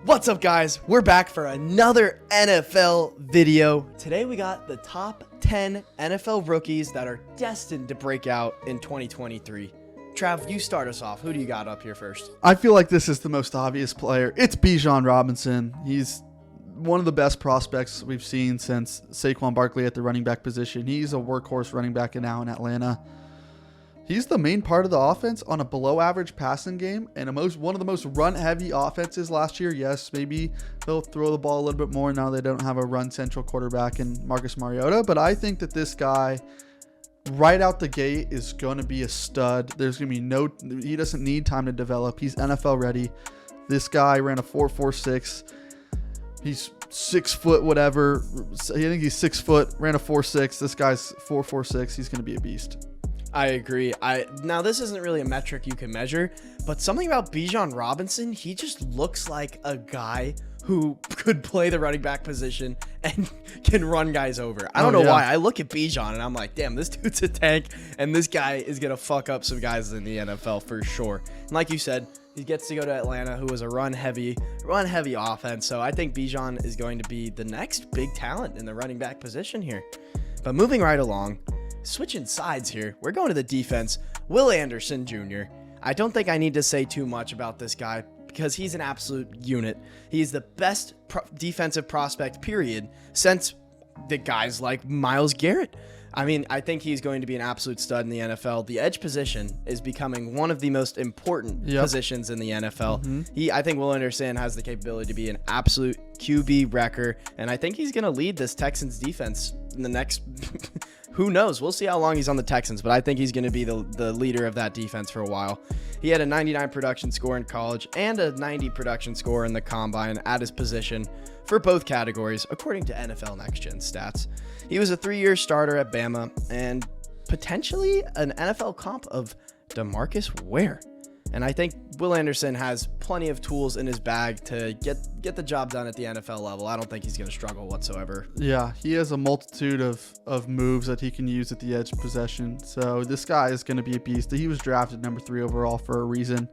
What's up, guys? We're back for another NFL video. Today we got the top 10 NFL rookies that are destined to break out in 2023. Trav, you start us off. Who do you got up here first? I feel like this is the most obvious player. It's Bijan Robinson. He's one of the best prospects we've seen since Saquon Barkley at the running back position. He's a workhorse running back now in Atlanta. He's the main part of the offense on a below-average passing game and one of the most run-heavy offenses last year. Yes, maybe they'll throw the ball a little bit more now they don't have a run-central quarterback in Marcus Mariota. But I think that this guy, right out the gate, is going to be a stud. There's going to be he doesn't need time to develop. He's NFL ready. This guy ran a 4.46. He's 6 foot, whatever. I think he's 6 foot, ran a 4.6. This guy's 4.46. He's going to be a beast. I agree. Now, this isn't really a metric you can measure, but something about Bijan Robinson, he just looks like a guy who could play the running back position and can run guys over. I don't know why. I look at Bijan and I'm like, damn, this dude's a tank, and this guy is going to fuck up some guys in the NFL for sure. And like you said, he gets to go to Atlanta, who is a run-heavy offense. So I think Bijan is going to be the next big talent in the running back position here. But moving right along, switching sides here, we're going to the defense. Will Anderson Jr. I don't think I need to say too much about this guy because he's an absolute unit. He's the best defensive prospect, period, since the guys like Myles Garrett. I mean, I think he's going to be an absolute stud in the NFL. The edge position is becoming one of the most important positions in the NFL. I think Will Anderson has the capability to be an absolute QB wrecker, and I think he's going to lead this Texans defense in the next who knows? We'll see how long he's on the Texans, but I think he's going to be the leader of that defense for a while. He had a 99 production score in college and a 90 production score in the combine at his position for both categories, according to NFL Next Gen stats. He was a 3-year starter at Bama and potentially an NFL comp of DeMarcus Ware. And I think Will Anderson has plenty of tools in his bag to get the job done at the NFL level. I don't think he's going to struggle whatsoever. Yeah, he has a multitude of moves that he can use at the edge possession. So this guy is going to be a beast. He was drafted number 3 overall for a reason.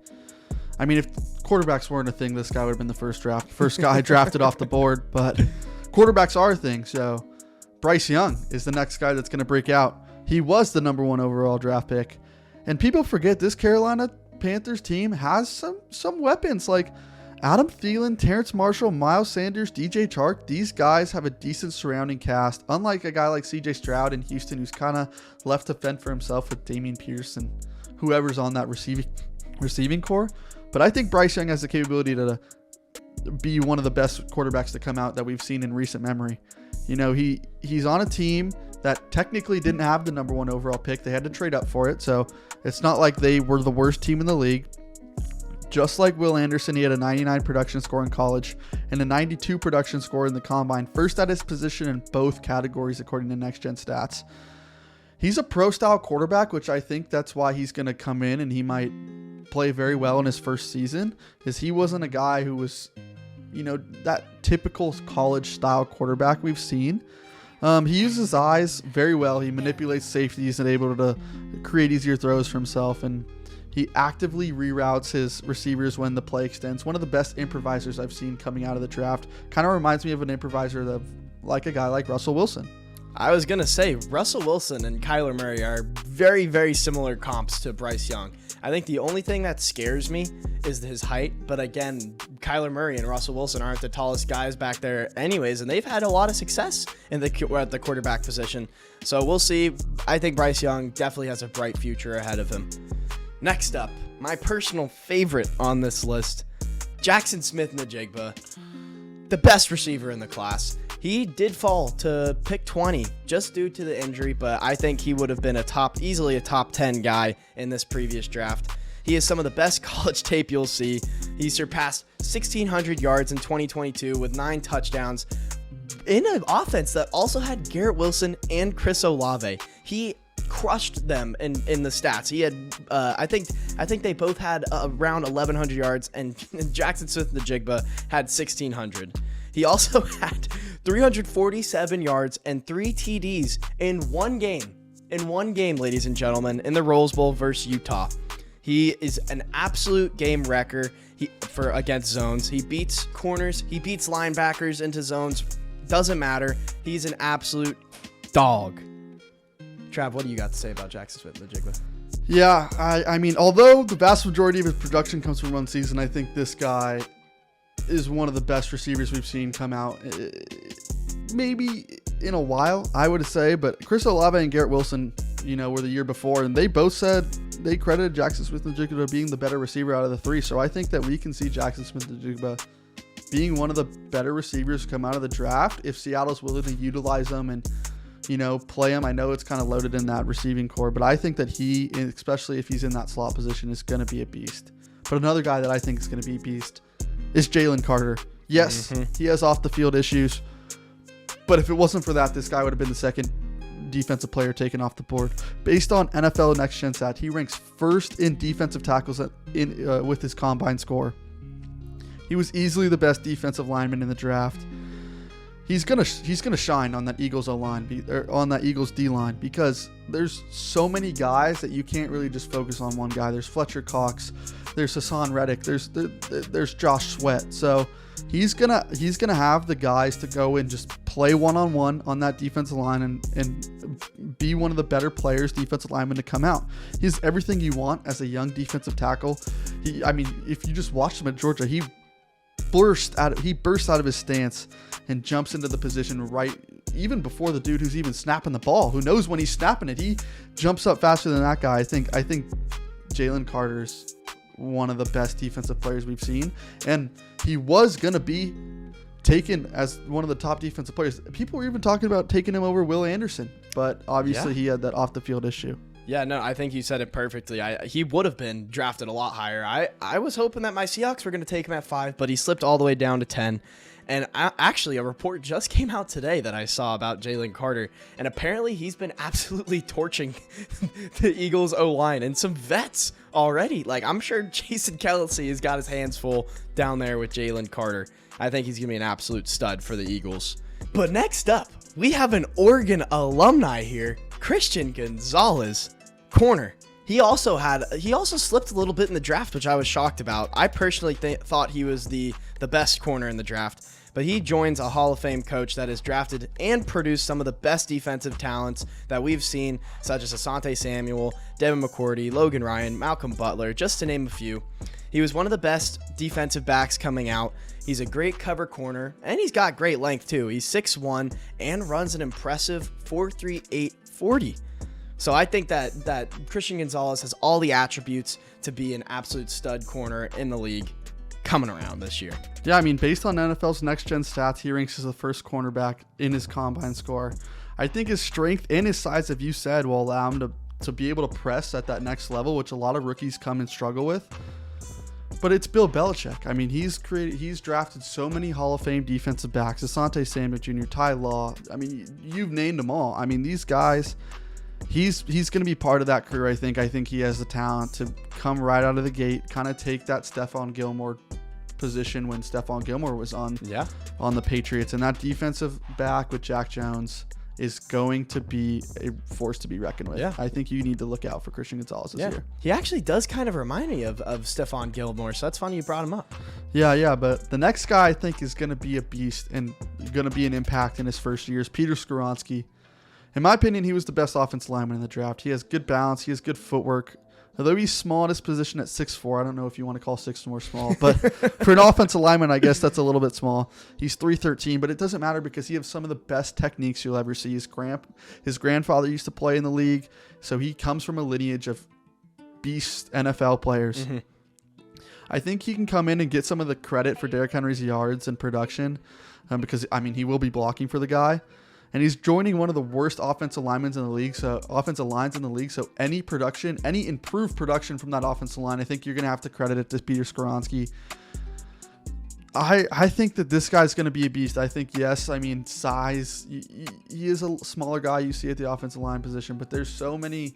I mean, if quarterbacks weren't a thing, this guy would have been the first guy drafted off the board. But quarterbacks are a thing. So Bryce Young is the next guy that's going to break out. He was the number 1 overall draft pick. And people forget this Carolina Panthers team has some weapons like Adam Thielen, Terrence Marshall, Miles Sanders, DJ Chark. These guys have a decent surrounding cast, unlike a guy like CJ Stroud in Houston, who's kind of left to fend for himself with Dameon Pierce and whoever's on that receiving core. But I think Bryce Young has the capability to be one of the best quarterbacks to come out that we've seen in recent memory. You know, he's on a team that technically didn't have the number 1 overall pick. They had to trade up for it, so it's not like they were the worst team in the league. Just like Will Anderson, he had a 99 production score in college and a 92 production score in the combine, first at his position in both categories according to Next Gen stats. He's a pro-style quarterback, which I think that's why he's going to come in and he might play very well in his first season, because he wasn't a guy who was, that typical college-style quarterback we've seen. He uses his eyes very well. He manipulates safeties and able to create easier throws for himself. And he actively reroutes his receivers when the play extends. One of the best improvisers I've seen coming out of the draft. Kind of reminds me of an improviser like a guy like Russell Wilson. I was going to say Russell Wilson and Kyler Murray are very, very similar comps to Bryce Young. I think the only thing that scares me is his height. But again, Kyler Murray and Russell Wilson aren't the tallest guys back there anyways, and they've had a lot of success at the quarterback position. So we'll see. I think Bryce Young definitely has a bright future ahead of him. Next up, my personal favorite on this list, Jackson Smith-Njigba, the best receiver in the class. He did fall to pick 20 just due to the injury, but I think he would have been easily a top 10 guy in this previous draft. He has some of the best college tape you'll see. He surpassed 1,600 yards in 2022 with 9 touchdowns in an offense that also had Garrett Wilson and Chris Olave. He crushed them in the stats. He had, I think they both had around 1,100 yards, and Jackson Smith-Njigba had 1,600. He also had 347 yards and 3 TDs in one game, ladies and gentlemen, in the Rose Bowl versus Utah. He is an absolute game wrecker for against zones. He beats corners. He beats linebackers into zones. Doesn't matter. He's an absolute dog. Trav, what do you got to say about Jackson Smith-Njigba? Yeah, I mean, although the vast majority of his production comes from one season, I think this guy is one of the best receivers we've seen come out maybe in a while, I would say. But Chris Olave and Garrett Wilson, were the year before, and they both said they credited Jackson Smith-Njigba being the better receiver out of the three. So I think that we can see Jackson Smith-Njigba being one of the better receivers come out of the draft if Seattle's willing to utilize them and play him. I know it's kind of loaded in that receiving core, but I think that he, especially if he's in that slot position, is going to be a beast. But another guy that I think is going to be a beast is Jalen Carter. Yes, he has off the field issues, but if it wasn't for that, this guy would have been the second defensive player taken off the board. Based on NFL Next Gen Stats, he ranks first in defensive tackles with his combine score. He was easily the best defensive lineman in the draft. He's gonna shine on that Eagles O-line, on that Eagles D-line, because there's so many guys that you can't really just focus on one guy. There's Fletcher Cox, there's Hassan Reddick, there's Josh Sweat. So he's gonna have the guys to go and just play one-on-one on that defensive line and be one of the better players, defensive linemen, to come out. He's everything you want as a young defensive tackle. If you just watched him at Georgia, he burst out of his stance and jumps into the position right even before the dude who's even snapping the ball, who knows when he's snapping it. He jumps up faster than that guy. I think Jalen Carter's one of the best defensive players we've seen, and he was going to be taken as one of the top defensive players. People were even talking about taking him over Will Anderson, but obviously he had that off the field issue. Yeah, no, I think you said it perfectly. He would have been drafted a lot higher. I was hoping that my Seahawks were going to take him at 5, but he slipped all the way down to 10. And actually, a report just came out today that I saw about Jalen Carter, and apparently he's been absolutely torching the Eagles O-line and some vets already. Like, I'm sure Jason Kelce has got his hands full down there with Jalen Carter. I think he's going to be an absolute stud for the Eagles. But next up, we have an Oregon alumni here, Christian Gonzalez, corner. He also slipped a little bit in the draft, which I was shocked about. I personally thought he was the best corner in the draft, but he joins a Hall of Fame coach that has drafted and produced some of the best defensive talents that we've seen, such as Asante Samuel, Devin McCourty, Logan Ryan, Malcolm Butler, just to name a few. He was one of the best defensive backs coming out. He's a great cover corner, and he's got great length too. He's 6'1" and runs an impressive 4.38 40. So I think that Christian Gonzalez has all the attributes to be an absolute stud corner in the league coming around this year. Yeah, based on NFL's Next Gen Stats, he ranks as the first cornerback in his combine score. I think his strength and his size, as you said, will allow him to be able to press at that next level, which a lot of rookies come and struggle with. But it's Bill Belichick. He's drafted so many Hall of Fame defensive backs. Asante Samuel Jr., Ty Law. You've named them all. These guys, he's going to be part of that crew, I think. I think he has the talent to come right out of the gate, kind of take that Stephon Gilmore position when Stephon Gilmore was on the Patriots. And that defensive back with Jack Jones is going to be a force to be reckoned with. Yeah. I think you need to look out for Christian Gonzalez this year. He actually does kind of remind me of Stephon Gilmore, so that's funny you brought him up. Yeah, but the next guy I think is going to be a beast and going to be an impact in his first year is Peter Skoronski. In my opinion, he was the best offensive lineman in the draft. He has good balance. He has good footwork. Although he's small at his position at 6'4", I don't know if you want to call 6 more small, but for an offensive lineman, I guess that's a little bit small. He's 313, but it doesn't matter because he has some of the best techniques you'll ever see. His grandfather used to play in the league, so he comes from a lineage of beast NFL players. Mm-hmm. I think he can come in and get some of the credit for Derrick Henry's yards and production because, he will be blocking for the guy. And he's joining one of the worst offensive lines in the league. So any improved production from that offensive line, I think you're going to have to credit it to Peter Skoronski. I think that this guy's going to be a beast. I think, size. He is a smaller guy you see at the offensive line position, but there's so many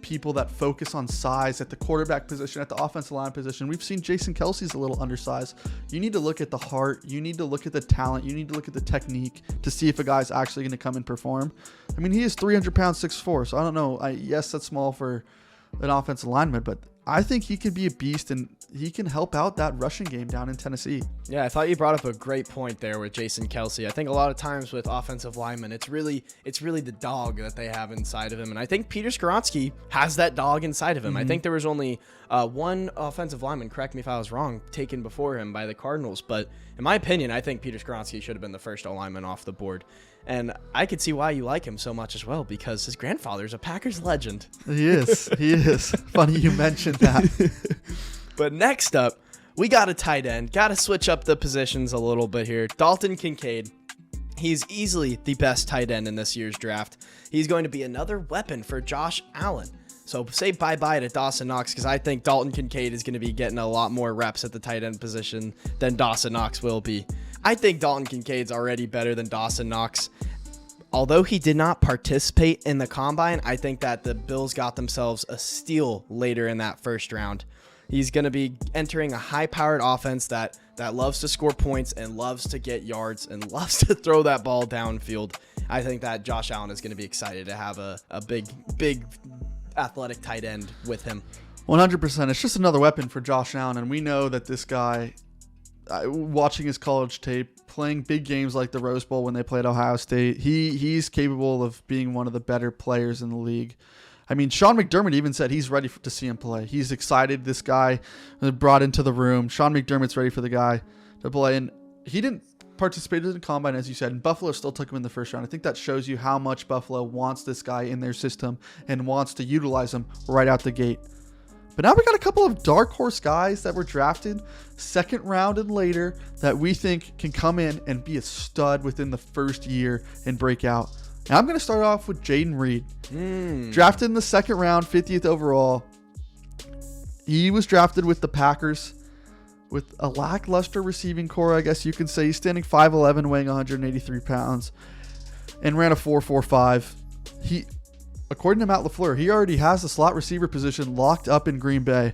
people that focus on size at the quarterback position, at the offensive line position. We've seen Jason Kelce's a little undersized. You need to look at the heart. You need to look at the talent. You need to look at the technique to see if a guy's actually going to come and perform. He is 300 pounds, 6'4", so I don't know. Yes, that's small for an offensive lineman, but I think he could be a beast, and he can help out that rushing game down in Tennessee. Yeah, I thought you brought up a great point there with Jason Kelsey. I think a lot of times with offensive linemen, it's really the dog that they have inside of him. And I think Peter Skoronski has that dog inside of him. I think there was only one offensive lineman, correct me if I was wrong, taken before him by the Cardinals. But in my opinion, I think Peter Skoronski should have been the first lineman off the board. And I could see why you like him so much as well, because his grandfather's a Packers legend. He is. He is. Funny you mentioned that. But next up, we got a tight end. Got to switch up the positions a little bit here. Dalton Kincaid. He's easily the best tight end in this year's draft. He's going to be another weapon for Josh Allen. So say bye-bye to Dawson Knox, because I think Dalton Kincaid is going to be getting a lot more reps at the tight end position than Dawson Knox will be. I think Dalton Kincaid's already better than Dawson Knox. Although he did not participate in the combine, I think that the Bills got themselves a steal later in that first round. He's going to be entering a high-powered offense that loves to score points and loves to get yards and loves to throw that ball downfield. I think that Josh Allen is going to be excited to have a big athletic tight end with him. 100%. It's just another weapon for Josh Allen, and we know that this guy, watching his college tape, playing big games like the Rose Bowl when they played Ohio State, he's capable of being one of the better players in the league. I mean, Sean McDermott even said he's ready to see him play. He's excited. This guy brought into the room. Sean McDermott's ready for the guy to play, and he didn't participate in the combine, as you said, and Buffalo still took him in the first round. I think that shows you how much Buffalo wants this guy in their system and wants to utilize him right out the gate. But now we got a couple of dark horse guys that were drafted second round and later that we think can come in and be a stud within the first year and break out. Now I'm going to start off with Jaden Reed. Drafted in the second round, 50th overall. He was drafted with the Packers with a lackluster receiving core, I guess you can say. He's standing 5'11", weighing 183 pounds, and ran a 4.45. According to Matt LaFleur, he already has the slot receiver position locked up in Green Bay.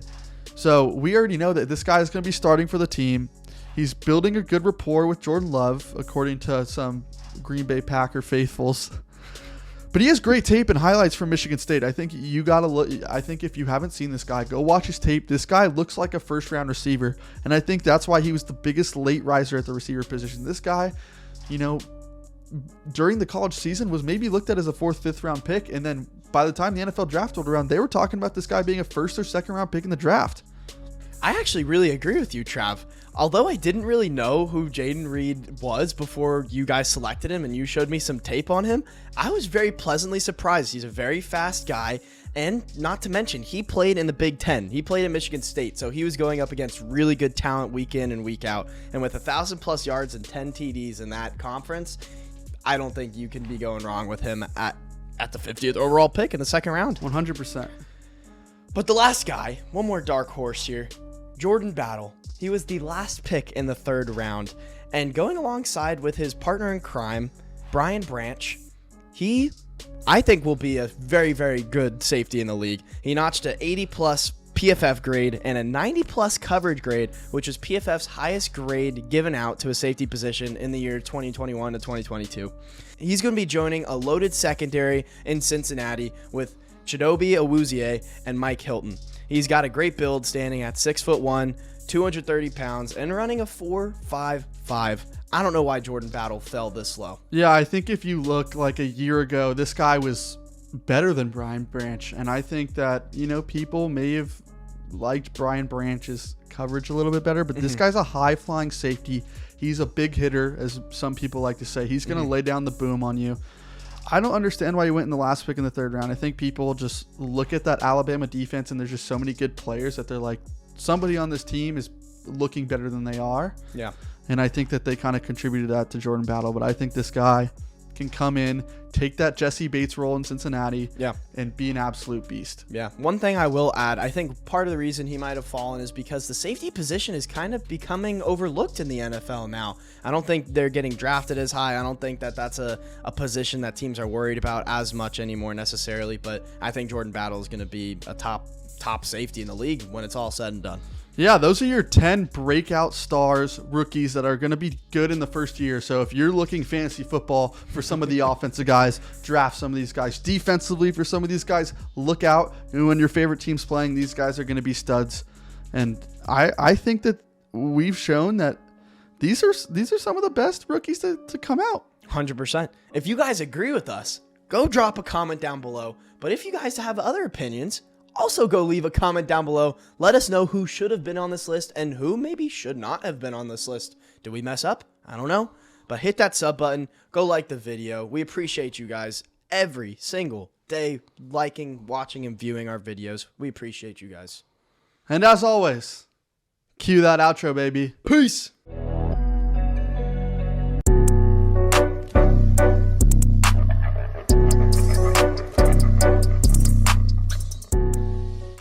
So we already know that this guy is going to be starting for the team. He's building a good rapport with Jordan Love, according to some Green Bay Packer faithfuls. But he has great tape and highlights from Michigan State. I think you got to look. I think if you haven't seen this guy, go watch his tape. This guy looks like a first-round receiver, and I think that's why he was the biggest late riser at the receiver position. This guy, during the college season was maybe looked at as a 4th, 5th round pick, and then by the time the NFL draft rolled around, they were talking about this guy being a 1st or 2nd round pick in the draft. I actually really agree with you, Trav. Although I didn't really know who Jaden Reed was before you guys selected him and you showed me some tape on him, I was very pleasantly surprised. He's a very fast guy, and not to mention, he played in the Big Ten. He played at Michigan State, so he was going up against really good talent week in and week out. And with 1,000+ yards and 10 TDs in that conference, I don't think you can be going wrong with him at the 50th overall pick in the second round. 100%. But the last guy, one more dark horse here, Jordan Battle. He was the last pick in the 3rd round, and going alongside with his partner in crime, Brian Branch, he, I think, will be a very, very good safety in the league. He notched an 80+ PFF grade and a 90+ coverage grade, which is PFF's highest grade given out to a safety position in the year 2021 to 2022. He's going to be joining a loaded secondary in Cincinnati with Chidobe Awuzie and Mike Hilton. He's got a great build, standing at 6'1", 230 pounds, and running a 4.55. I don't know why Jordan Battle fell this low. Yeah, I think if you look like a year ago, this guy was better than Brian Branch, and I think that, people may have liked Brian Branch's coverage a little bit better, but this guy's a high-flying safety. He's a big hitter, as some people like to say. He's going to lay down the boom on you. I don't understand why he went in the last pick in the 3rd round. I think people just look at that Alabama defense, and there's just so many good players that they're like, somebody on this team is looking better than they are. Yeah. And I think that they kind of contributed that to Jordan Battle. But I think this guy can come in, take that Jesse Bates role in Cincinnati, and be an absolute beast. Yeah. One thing I will add, I think part of the reason he might have fallen is because the safety position is kind of becoming overlooked in the NFL now. I don't think they're getting drafted as high. I don't think that that's a position that teams are worried about as much anymore necessarily. But I think Jordan Battle is going to be a top safety in the league when it's all said and done. Yeah, those are your 10 breakout stars, rookies that are going to be good in the first year. So if you're looking fantasy football for some of the offensive guys, draft some of these guys. Defensively for some of these guys, look out. And when your favorite team's playing, these guys are going to be studs. And I think that we've shown that these are some of the best rookies to come out. 100%. If you guys agree with us, go drop a comment down below. But if you guys have other opinions, also go leave a comment down below. Let us know who should have been on this list and who maybe should not have been on this list. Did we mess up? I don't know. But hit that sub button. Go like the video. We appreciate you guys every single day liking, watching, and viewing our videos. We appreciate you guys. And as always, cue that outro, baby. Peace.